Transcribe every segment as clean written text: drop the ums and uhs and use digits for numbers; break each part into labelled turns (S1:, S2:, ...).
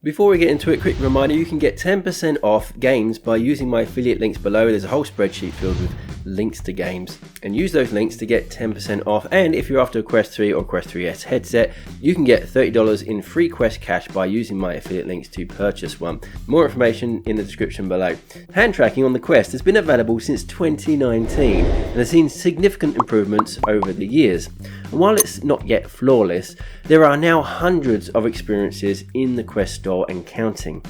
S1: Before we get into it, quick reminder, you can get 10% off games by using my affiliate links below. There's a whole spreadsheet filled with links to games, and use those links to get 10% off. And if you're after a Quest 3 or Quest 3S headset, you can get $30 in free Quest cash by using my affiliate links to purchase one. More information in the description below. Hand tracking on the Quest has been available since 2019 and has seen significant improvements over the years. And while it's not yet flawless, there are now hundreds of experiences in the Quest store and counting.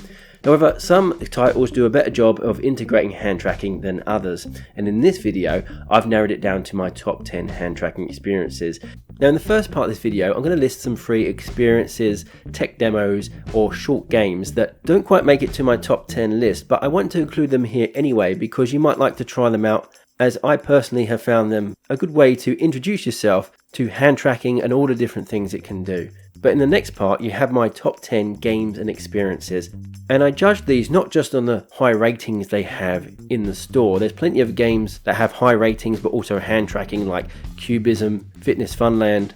S1: However, some titles do a better job of integrating hand tracking than others, and in this video I've narrowed it down to my top 10 hand tracking experiences. Now in the first part of this video I'm going to list some free experiences, tech demos or short games that don't quite make it to my top 10 list, but I want to include them here anyway because you might like to try them out, as I personally have found them a good way to introduce yourself to hand tracking and all the different things it can do. But in the next part you have my top 10 games and experiences, and I judged these not just on the high ratings they have in the store. There's plenty of games that have high ratings but also hand tracking, like Cubism, Fitness Funland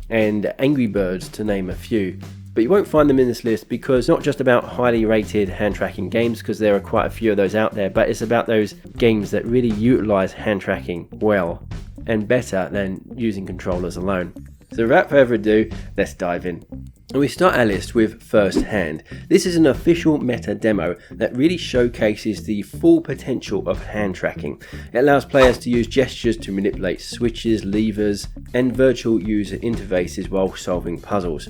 S1: and Angry Birds, to name a few. But you won't find them in this list because it's not just about highly rated hand tracking games, because there are quite a few of those out there, but it's about those games that really utilize hand tracking well and better than using controllers alone. So without further ado, let's dive in. And we start our list with First Hand. This is an official meta demo that really showcases the full potential of hand tracking. It allows players to use gestures to manipulate switches, levers, and virtual user interfaces while solving puzzles.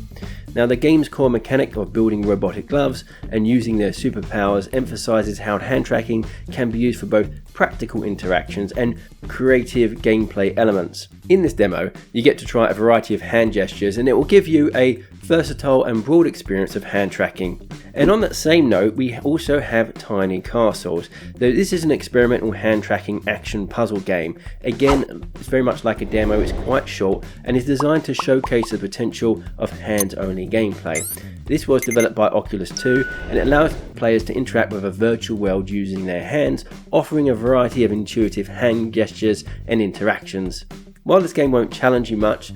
S1: Now, the game's core mechanic of building robotic gloves and using their superpowers emphasizes how hand tracking can be used for both practical interactions and creative gameplay elements. In this demo, you get to try a variety of hand gestures, and it will give you a versatile and broad experience of hand tracking. And on that same note, we also have Tiny Castles. This is an experimental hand tracking action puzzle game. Again, it's very much like a demo, it's quite short and is designed to showcase the potential of hands-only gameplay. This was developed by Oculus 2 and it allows players to interact with a virtual world using their hands, offering a variety of intuitive hand gestures and interactions. While this game won't challenge you much,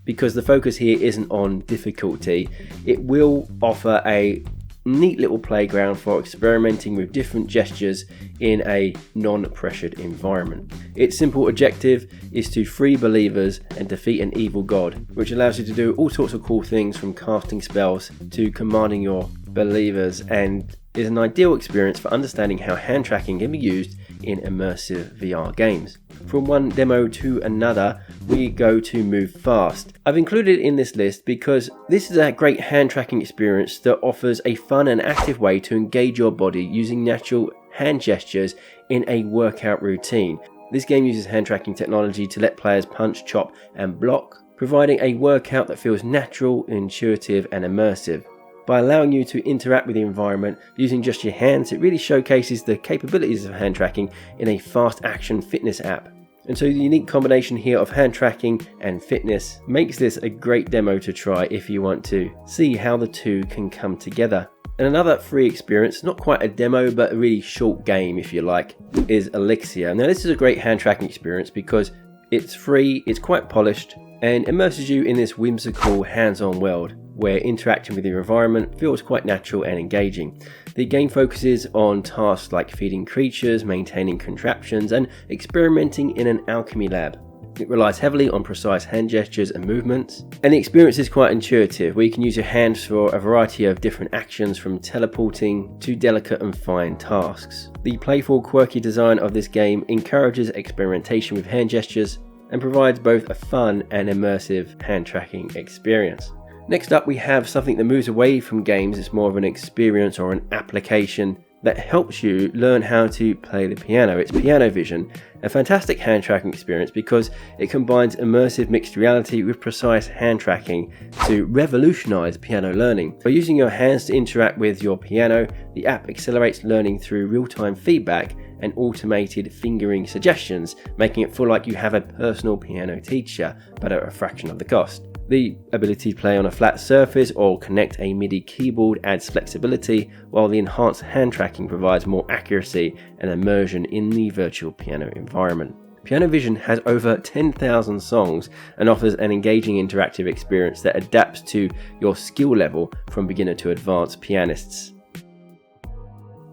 S1: because the focus here isn't on difficulty, it will offer a neat little playground for experimenting with different gestures in a non-pressured environment. Its simple objective is to free believers and defeat an evil god, which allows you to do all sorts of cool things from casting spells to commanding your believers, and is an ideal experience for understanding how hand tracking can be used in immersive VR games. From one demo to another, we go to Move Fast. I've included it in this list because this is a great hand tracking experience that offers a fun and active way to engage your body using natural hand gestures in a workout routine. This game uses hand tracking technology to let players punch, chop and block, providing a workout that feels natural, intuitive and immersive. By allowing you to interact with the environment using just your hands, it really showcases the capabilities of hand tracking in a fast action fitness app. And so the unique combination here of hand tracking and fitness makes this a great demo to try if you want to see how the two can come together. And another free experience, not quite a demo but a really short game if you like, is ELIXIR. Now this is a great hand tracking experience because it's free, it's quite polished and immerses you in this whimsical hands-on world where interacting with your environment feels quite natural and engaging. The game focuses on tasks like feeding creatures, maintaining contraptions, and experimenting in an alchemy lab. It relies heavily on precise hand gestures and movements, and the experience is quite intuitive, where you can use your hands for a variety of different actions, from teleporting to delicate and fine tasks. The playful, quirky design of this game encourages experimentation with hand gestures and provides both a fun and immersive hand tracking experience. Next up, we have something that moves away from games. It's more of an experience or an application that helps you learn how to play the piano. It's Piano Vision, a fantastic hand tracking experience because it combines immersive mixed reality with precise hand tracking to revolutionize piano learning. By using your hands to interact with your piano, the app accelerates learning through real-time feedback and automated fingering suggestions, making it feel like you have a personal piano teacher, but at a fraction of the cost. The ability to play on a flat surface or connect a MIDI keyboard adds flexibility, while the enhanced hand tracking provides more accuracy and immersion in the virtual piano environment. Piano Vision has over 10,000 songs and offers an engaging interactive experience that adapts to your skill level from beginner to advanced pianists.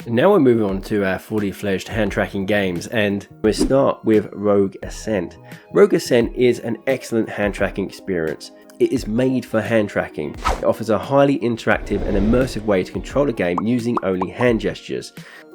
S1: Now we're moving on to our fully fledged hand tracking games, and we start with Rogue Ascent. Rogue Ascent is an excellent hand tracking experience. It is made for hand tracking. It offers a highly interactive and immersive way to control a game using only hand gestures.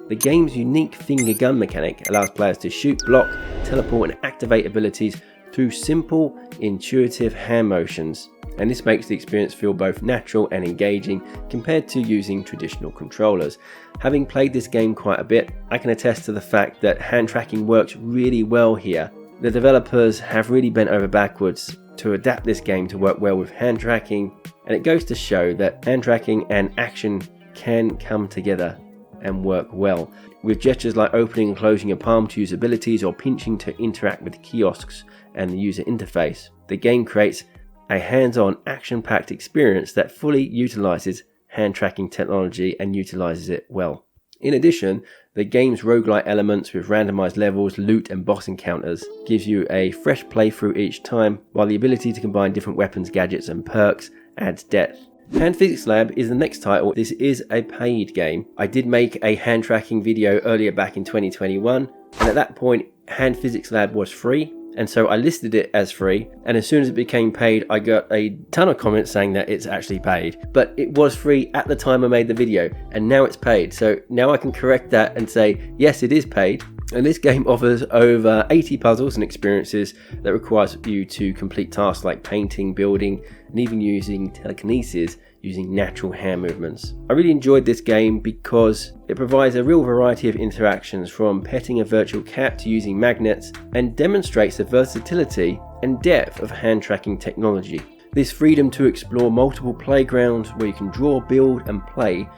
S1: The game's unique finger gun mechanic allows players to shoot, block, teleport and activate abilities through simple, intuitive hand motions, and this makes the experience feel both natural and engaging compared to using traditional controllers. Having played this game quite a bit, I can attest to the fact that hand tracking works really well here. The developers have really bent over backwards to adapt this game to work well with hand tracking, and it goes to show that hand tracking and action can come together and work well. With gestures like opening and closing your palm to use abilities or pinching to interact with kiosks and the user interface, the game creates a hands-on, action-packed experience that fully utilizes hand tracking technology and utilizes it well. In addition, the game's roguelike elements with randomized levels, loot and boss encounters gives you a fresh playthrough each time, while the ability to combine different weapons, gadgets and perks adds depth. Hand Physics Lab is the next title. This is a paid game. I did make a hand tracking video earlier back in 2021, and at that point Hand Physics Lab was free, and so I listed it as free, and as soon as it became paid I got a ton of comments saying that it's actually paid. But it was free at the time I made the video, and now it's paid, so now I can correct that and say yes, it is paid. And this game offers over 80 puzzles and experiences that requires you to complete tasks like painting, building and even using telekinesis using natural hand movements. I really enjoyed this game because it provides a real variety of interactions, from petting a virtual cat to using magnets, and demonstrates the versatility and depth of hand tracking technology. This freedom to explore multiple playgrounds where you can draw, build and play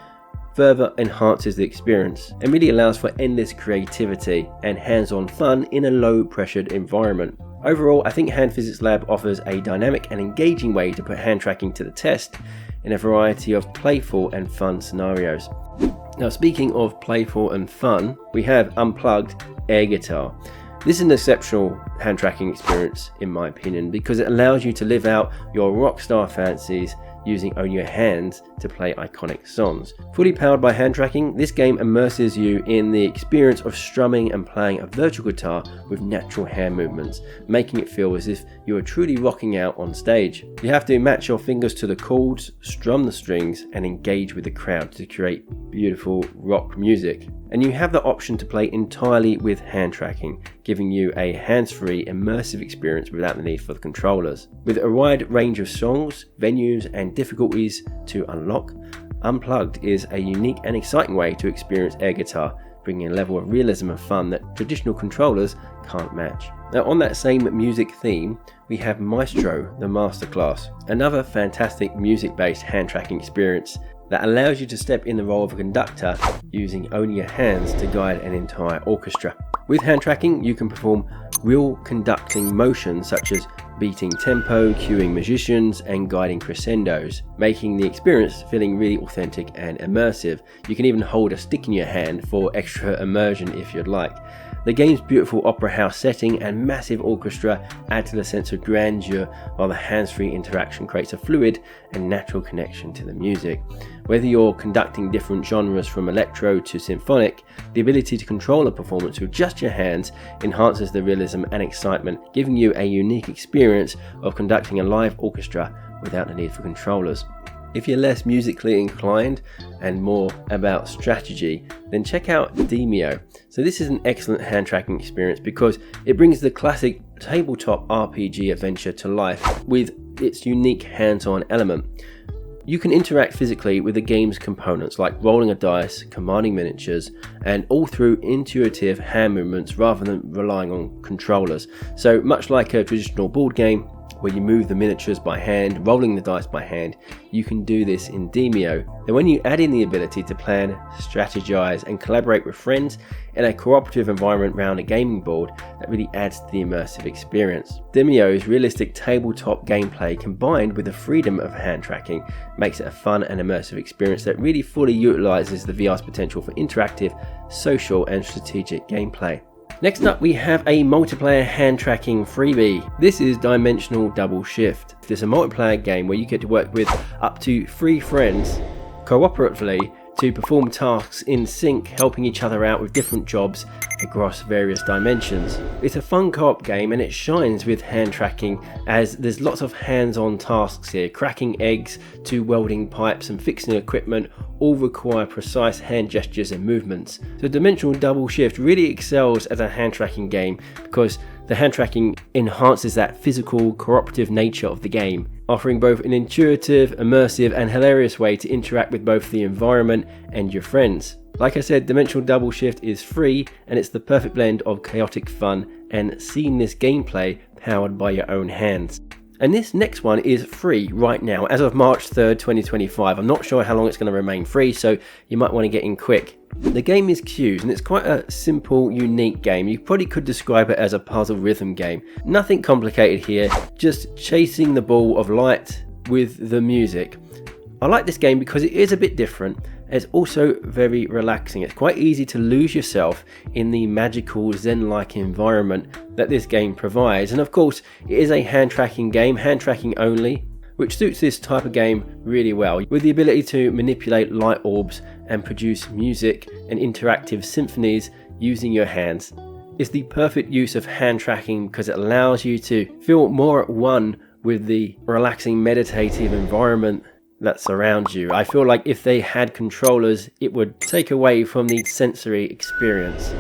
S1: further enhances the experience and really allows for endless creativity and hands-on fun in a low-pressured environment. Overall, I think Hand Physics Lab offers a dynamic and engaging way to put hand tracking to the test in a variety of playful and fun scenarios. Now, speaking of playful and fun, we have Unplugged air guitar. This is an exceptional hand tracking experience in my opinion, because it allows you to live out your rock star fancies using only your hands to play iconic songs. Fully powered by hand tracking, this game immerses you in the experience of strumming and playing a virtual guitar with natural hand movements, making it feel as if you are truly rocking out on stage. You have to match your fingers to the chords, strum the strings and engage with the crowd to create beautiful rock music. And you have the option to play entirely with hand tracking, giving you a hands-free immersive experience without the need for the controllers. With a wide range of songs, venues and difficulties to unlock, Unplugged is a unique and exciting way to experience air guitar, bringing a level of realism and fun that traditional controllers can't match. Now, on that same music theme, we have Maestro, the Masterclass, another fantastic music-based hand tracking experience that allows you to step in the role of a conductor using only your hands to guide an entire orchestra. With hand tracking, you can perform real conducting motions such as beating tempo, cueing musicians and guiding crescendos, making the experience feeling really authentic and immersive. You can even hold a stick in your hand for extra immersion if you'd like. The game's beautiful opera house setting and massive orchestra add to the sense of grandeur, while the hands-free interaction creates a fluid and natural connection to the music. Whether you're conducting different genres from electro to symphonic, the ability to control a performance with just your hands enhances the realism and excitement, giving you a unique experience of conducting a live orchestra without the need for controllers. If you're less musically inclined and more about strategy, then check out DEMEO. So this is an excellent hand tracking experience because it brings the classic tabletop RPG adventure to life with its unique hands-on element. You can interact physically with the game's components like rolling a dice, commanding miniatures, and all through intuitive hand movements rather than relying on controllers. So much like a traditional board game where you move the miniatures by hand, rolling the dice by hand, you can do this in DEMEO. And when you add in the ability to plan, strategize, and collaborate with friends in a cooperative environment around a gaming board, that really adds to the immersive experience. DEMEO's realistic tabletop gameplay combined with the freedom of hand tracking makes it a fun and immersive experience that really fully utilizes the VR's potential for interactive, social, and strategic gameplay. Next up we have a multiplayer hand tracking freebie. This is Dimensional Double Shift. It's a multiplayer game where you get to work with up to 3 friends cooperatively to perform tasks in sync, helping each other out with different jobs across various dimensions. It's a fun co-op game and it shines with hand tracking as there's lots of hands-on tasks here. Cracking eggs to welding pipes and fixing equipment all require precise hand gestures and movements. So Dimensional Double Shift really excels as a hand tracking game because the hand tracking enhances that physical cooperative nature of the game, offering both an intuitive, immersive and hilarious way to interact with both the environment and your friends. Like I said, Dimensional Double Shift is free and it's the perfect blend of chaotic fun and seamless gameplay powered by your own hands. And this next one is free right now as of March 3rd, 2025. I'm not sure how long it's going to remain free, so you might want to get in quick. The game is Cues and it's quite a simple, unique game. You probably could describe it as a puzzle rhythm game. Nothing complicated here, just chasing the ball of light with the music. I like this game because it is a bit different. It's also very relaxing. It's quite easy to lose yourself in the magical Zen-like environment that this game provides. And of course, it is a hand tracking game, hand tracking only, which suits this type of game really well, with the ability to manipulate light orbs and produce music and interactive symphonies using your hands. It's the perfect use of hand tracking because it allows you to feel more at one with the relaxing meditative environment that surrounds you. I feel like if they had controllers, it would take away from the sensory experience.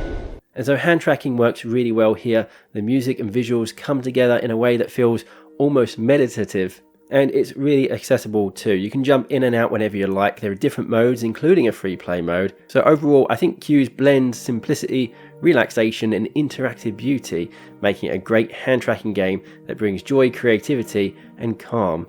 S1: And so hand tracking works really well here. The music and visuals come together in a way that feels almost meditative, and it's really accessible too. You can jump in and out whenever you like. There are different modes, including a free play mode. So overall, I think Cues blends simplicity, relaxation and interactive beauty, making it a great hand tracking game that brings joy, creativity and calm.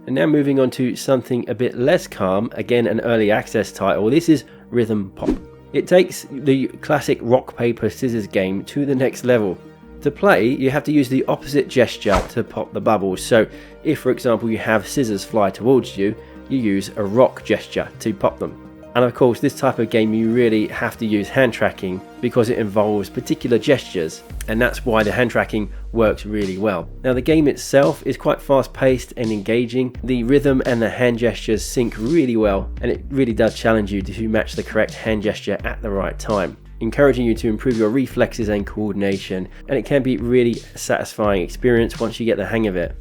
S1: And now moving on to something a bit less calm, again an early access title. This is Rhythm Pop. It takes the classic rock, paper, scissors game to the next level. To play, you have to use the opposite gesture to pop the bubbles. So if, for example, you have scissors fly towards you, you use a rock gesture to pop them. And of course, this type of game you really have to use hand tracking because it involves particular gestures, and that's why the hand tracking works really well. Now the game itself is quite fast paced and engaging. The rhythm and the hand gestures sync really well, and it really does challenge you to match the correct hand gesture at the right time, encouraging you to improve your reflexes and coordination, and it can be really satisfying experience once you get the hang of it.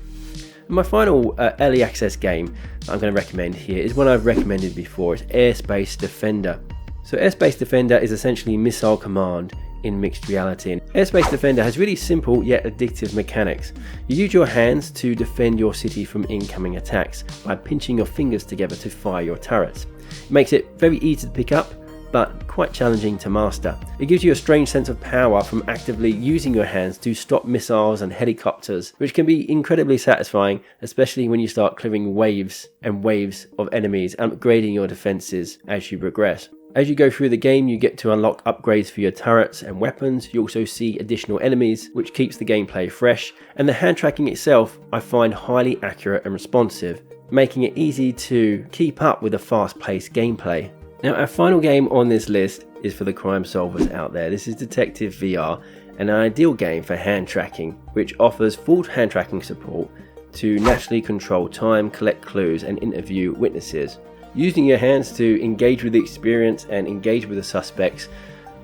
S1: My final early access game that I'm going to recommend here is one I've recommended before. It's AIRSPACE Defender. So AIRSPACE Defender is essentially missile command in mixed reality. And AIRSPACE Defender has really simple yet addictive mechanics. You use your hands to defend your city from incoming attacks by pinching your fingers together to fire your turrets. It makes it very easy to pick up, but quite challenging to master. It gives you a strange sense of power from actively using your hands to stop missiles and helicopters, which can be incredibly satisfying, especially when you start clearing waves and waves of enemies and upgrading your defenses as you progress. As you go through the game, you get to unlock upgrades for your turrets and weapons. You also see additional enemies, which keeps the gameplay fresh, and the hand tracking itself I find highly accurate and responsive, making it easy to keep up with the fast-paced gameplay. Now our final game on this list is for the crime solvers out there. This is Detective VR, an ideal game for hand tracking, which offers full hand tracking support to naturally control time, collect clues and interview witnesses. Using your hands to engage with the experience and engage with the suspects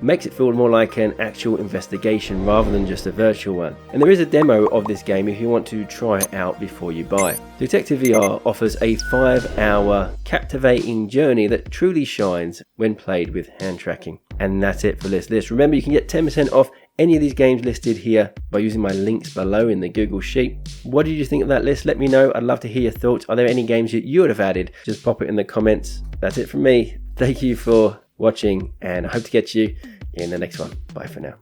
S1: makes it feel more like an actual investigation rather than just a virtual one. And there is a demo of this game if you want to try it out before you buy. Detective VR offers a 5-hour captivating journey that truly shines when played with hand tracking. And that's it for this list. Remember, you can get 10% off any of these games listed here by using my links below in the Google Sheet. What did you think of that list? Let me know. I'd love to hear your thoughts. Are there any games that you would have added? Just pop it in the comments. That's it from me. Thank you for watching, and I hope to catch you in the next one. Bye for now.